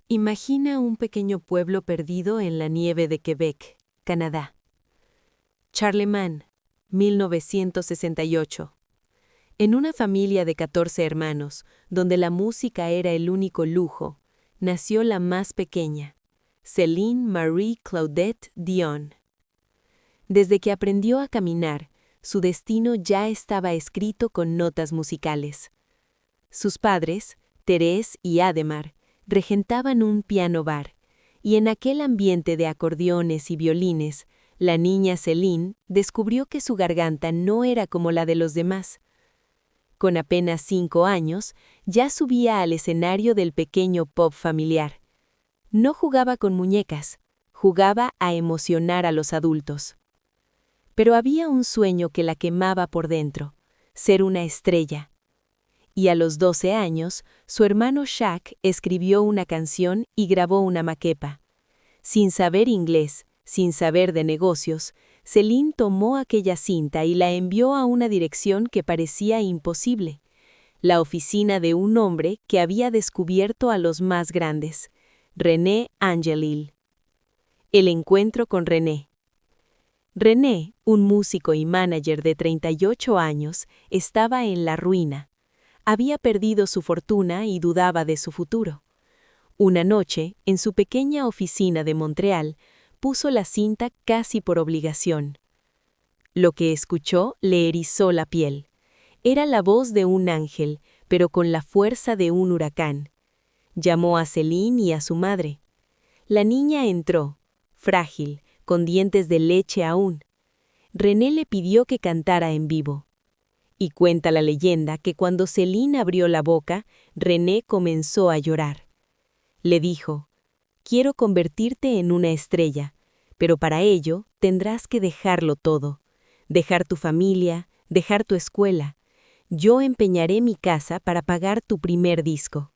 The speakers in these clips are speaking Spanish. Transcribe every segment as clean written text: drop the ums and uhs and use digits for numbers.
Imagina un pequeño pueblo perdido en la nieve de Quebec, Canadá. Charlemagne, 1968. En una familia de 14 hermanos, donde la música era el único lujo, nació la más pequeña, Céline Marie Claudette Dion. Desde que aprendió a caminar, su destino ya estaba escrito con notas musicales. Sus padres, Thérèse y Adhémar, regentaban un piano bar, y en aquel ambiente de acordeones y violines, la niña Céline descubrió que su garganta no era como la de los demás. Con apenas 5 años, ya subía al escenario del pequeño pop familiar. No jugaba con muñecas, jugaba a emocionar a los adultos. Pero había un sueño que la quemaba por dentro, ser una estrella. Y a los 12 años, su hermano Jacques escribió una canción y grabó una maqueta. Sin saber inglés, sin saber de negocios, Céline tomó aquella cinta y la envió a una dirección que parecía imposible, la oficina de un hombre que había descubierto a los más grandes, René Angelil. El encuentro con René. René, un músico y manager de 38 años, estaba en la ruina. Había perdido su fortuna y dudaba de su futuro. Una noche, en su pequeña oficina de Montreal, puso la cinta casi por obligación. Lo que escuchó le erizó la piel. Era la voz de un ángel, pero con la fuerza de un huracán. Llamó a Céline y a su madre. La niña entró, frágil, con dientes de leche aún. René le pidió que cantara en vivo. Y cuenta la leyenda que cuando Céline abrió la boca, René comenzó a llorar. Le dijo: «Quiero convertirte en una estrella, pero para ello tendrás que dejarlo todo. Dejar tu familia, dejar tu escuela. Yo empeñaré mi casa para pagar tu primer disco».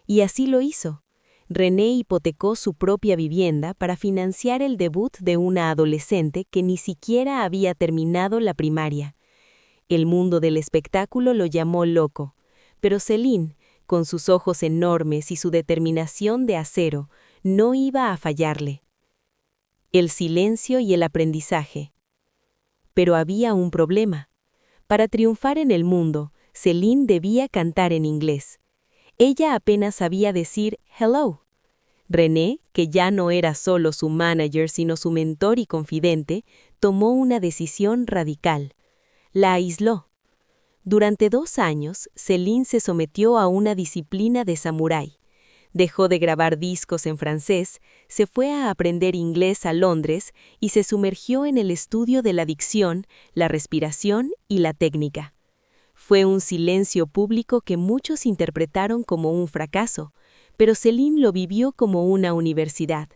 Y así lo hizo. René hipotecó su propia vivienda para financiar el debut de una adolescente que ni siquiera había terminado la primaria. El mundo del espectáculo lo llamó loco, pero Céline, con sus ojos enormes y su determinación de acero, no iba a fallarle. El silencio y el aprendizaje. Pero había un problema. Para triunfar en el mundo, Céline debía cantar en inglés. Ella apenas sabía decir hello. René, que ya no era solo su manager sino su mentor y confidente, tomó una decisión radical. La aisló. Durante 2 años, Céline se sometió a una disciplina de samurái. Dejó de grabar discos en francés, se fue a aprender inglés a Londres y se sumergió en el estudio de la dicción, la respiración y la técnica. Fue un silencio público que muchos interpretaron como un fracaso, pero Céline lo vivió como una universidad.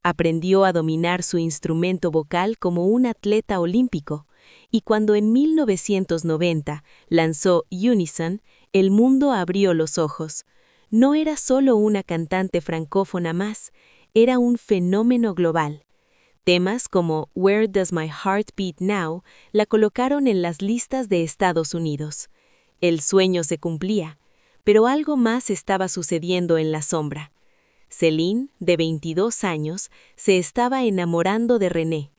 Aprendió a dominar su instrumento vocal como un atleta olímpico, y cuando en 1990 lanzó Unison, el mundo abrió los ojos. No era solo una cantante francófona más, era un fenómeno global. Temas como Where Does My Heart Beat Now la colocaron en las listas de Estados Unidos. El sueño se cumplía, pero algo más estaba sucediendo en la sombra. Céline, de 22 años, se estaba enamorando de René,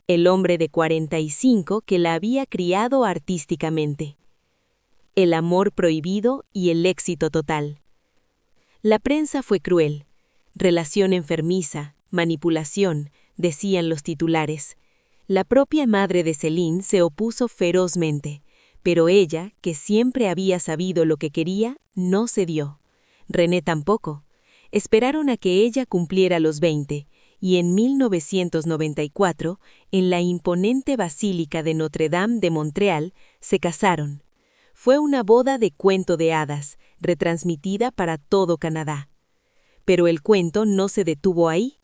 el hombre de 45 que la había criado artísticamente. El amor prohibido y el éxito total. La prensa fue cruel. Relación enfermiza, manipulación, decían los titulares. La propia madre de Céline se opuso ferozmente, pero ella, que siempre había sabido lo que quería, no cedió. René tampoco. Esperaron a que ella cumpliera los 20, y en 1994, en la imponente Basílica de Notre Dame de Montreal, se casaron. Fue una boda de cuento de hadas, retransmitida para todo Canadá. Pero el cuento no se detuvo ahí.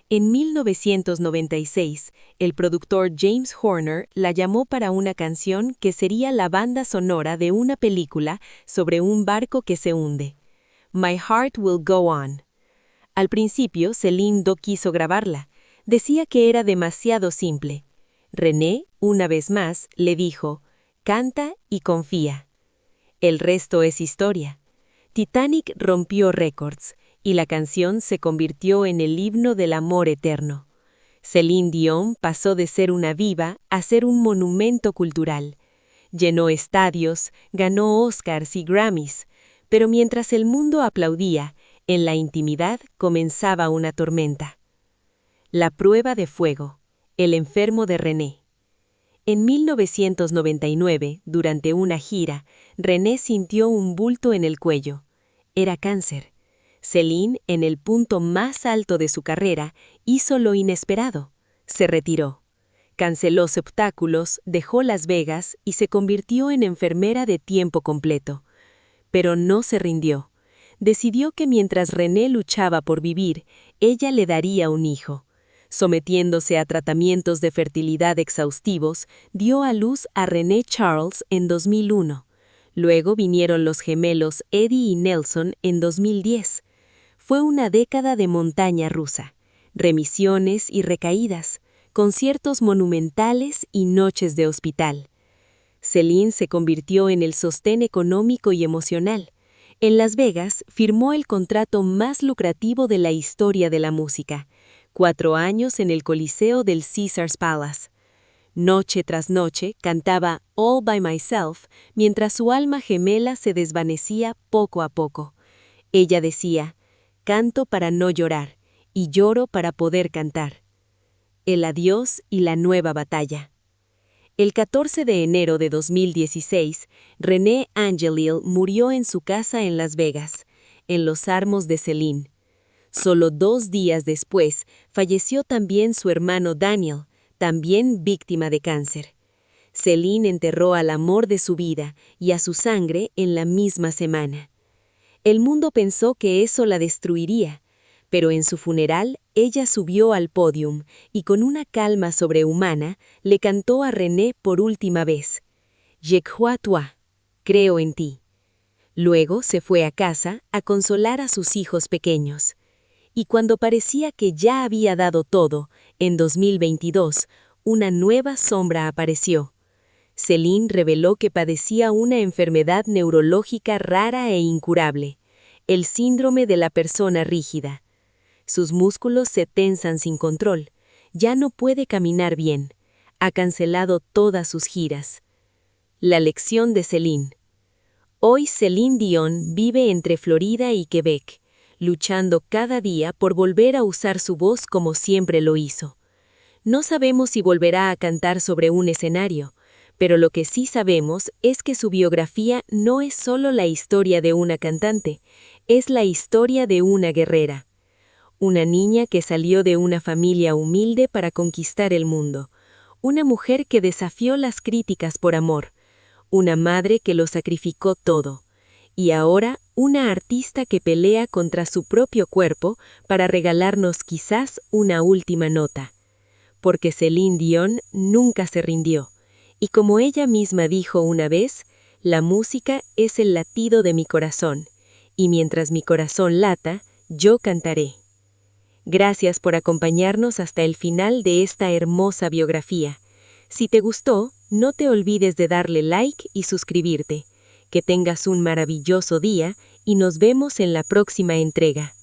En 1996, el productor James Horner la llamó para una canción que sería la banda sonora de una película sobre un barco que se hunde. My Heart Will Go On. Al principio, Céline no quiso grabarla. Decía que era demasiado simple. René, una vez más, le dijo: «Canta y confía». El resto es historia. Titanic rompió récords, y la canción se convirtió en el himno del amor eterno. Céline Dion pasó de ser una diva a ser un monumento cultural. Llenó estadios, ganó Oscars y Grammys, pero mientras el mundo aplaudía, en la intimidad comenzaba una tormenta. La prueba de fuego, el enfermo de René. En 1999, durante una gira, René sintió un bulto en el cuello. Era cáncer. Céline, en el punto más alto de su carrera, hizo lo inesperado. Se retiró. Canceló espectáculos, dejó Las Vegas y se convirtió en enfermera de tiempo completo. Pero no se rindió. Decidió que mientras René luchaba por vivir, ella le daría un hijo. Sometiéndose a tratamientos de fertilidad exhaustivos, dio a luz a René Charles en 2001. Luego vinieron los gemelos Eddie y Nelson en 2010. Fue una década de montaña rusa, remisiones y recaídas, conciertos monumentales y noches de hospital. Céline se convirtió en el sostén económico y emocional. En Las Vegas firmó el contrato más lucrativo de la historia de la música, 4 años en el Coliseo del Caesars Palace. Noche tras noche cantaba All by Myself mientras su alma gemela se desvanecía poco a poco. Ella decía, canto para no llorar y lloro para poder cantar. El adiós y la nueva batalla. El 14 de enero de 2016, René Angelil murió en su casa en Las Vegas, en los armos de Céline. Solo 2 días después, falleció también su hermano Daniel, también víctima de cáncer. Céline enterró al amor de su vida y a su sangre en la misma semana. El mundo pensó que eso la destruiría, pero en su funeral ella subió al pódium y con una calma sobrehumana le cantó a René por última vez. Je crois toi, creo en ti. Luego se fue a casa a consolar a sus hijos pequeños. Y cuando parecía que ya había dado todo, en 2022, una nueva sombra apareció. Céline reveló que padecía una enfermedad neurológica rara e incurable, el síndrome de la persona rígida. Sus músculos se tensan sin control, ya no puede caminar bien, ha cancelado todas sus giras. La lección de Céline. Hoy Céline Dion vive entre Florida y Quebec, luchando cada día por volver a usar su voz como siempre lo hizo. No sabemos si volverá a cantar sobre un escenario, pero lo que sí sabemos es que su biografía no es solo la historia de una cantante, es la historia de una guerrera. Una niña que salió de una familia humilde para conquistar el mundo, una mujer que desafió las críticas por amor, una madre que lo sacrificó todo, y ahora una artista que pelea contra su propio cuerpo para regalarnos quizás una última nota. Porque Céline Dion nunca se rindió, y como ella misma dijo una vez, la música es el latido de mi corazón, y mientras mi corazón lata, yo cantaré. Gracias por acompañarnos hasta el final de esta hermosa biografía. Si te gustó, no te olvides de darle like y suscribirte. Que tengas un maravilloso día y nos vemos en la próxima entrega.